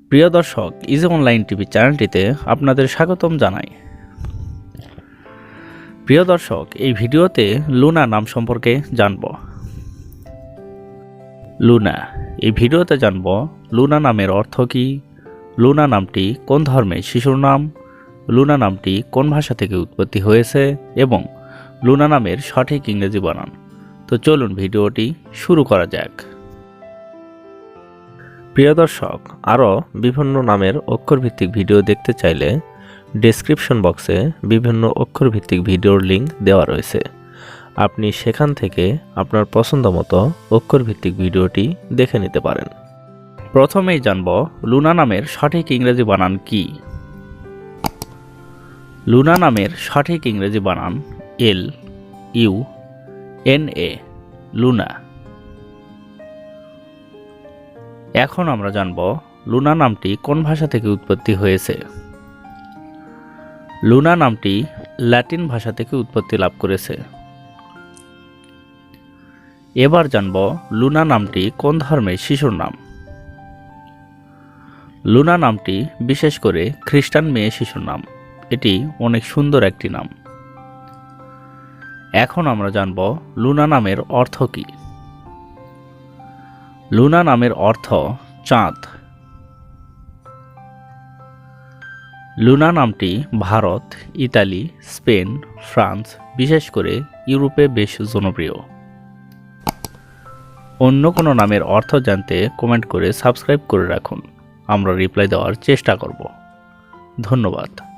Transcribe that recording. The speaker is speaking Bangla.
প্রিয় দর্শক, ইজি অনলাইন টিভি চ্যানেলটিতে আপনাদের স্বাগতম জানাই। প্রিয় দর্শক, এই ভিডিওতে লুনা নাম সম্পর্কে জানব। লুনা, এই ভিডিওতে জানব লুনা নামের অর্থ কী, লুনা নামটি কোন ধর্মের শিশুর নাম, লুনা নামটি কোন ভাষা থেকে উৎপত্তি হয়েছে এবং লুনা নামের সঠিক ইংরেজি বানান। তো চলুন ভিডিওটি শুরু করা যাক। প্রিয় দর্শক, আরও বিভিন্ন নামের অক্ষরভিত্তিক ভিডিও দেখতে চাইলে ডেসক্রিপশন বক্সে বিভিন্ন অক্ষরভিত্তিক ভিডিওর লিঙ্ক দেওয়া রয়েছে। আপনি সেখান থেকে আপনার পছন্দ মতো অক্ষরভিত্তিক ভিডিওটি দেখে নিতে পারেন। প্রথমেই জানব লুনা নামের সঠিক ইংরেজি বানান কি। লুনা নামের সঠিক ইংরেজি বানান LUNA, লুনা। এখন আমরা জানব লুনা নামটি কোন ভাষা থেকে উৎপত্তি হয়েছে। লুনা নামটি ল্যাটিন ভাষা থেকে উৎপত্তি লাভ করেছে। এবার জানব লুনা নামটি কোন ধর্মের শিশুর নাম। লুনা নামটি বিশেষ করে খ্রিস্টান মেয়ে শিশুর নাম। এটি অনেক সুন্দর একটি নাম। এখন আমরা জানব লুনা নামের অর্থ কী। লুনা নামের অর্থ চাঁদ। লুনা নামটি ভারত, ইতালি, স্পেন, ফ্রান্স, বিশেষ করে ইউরোপে বেশ জনপ্রিয়। অন্য কোনো নামের অর্থ জানতে কমেন্ট করে সাবস্ক্রাইব করে রাখুন। আমরা রিপ্লাই দেওয়ার চেষ্টা করব। ধন্যবাদ।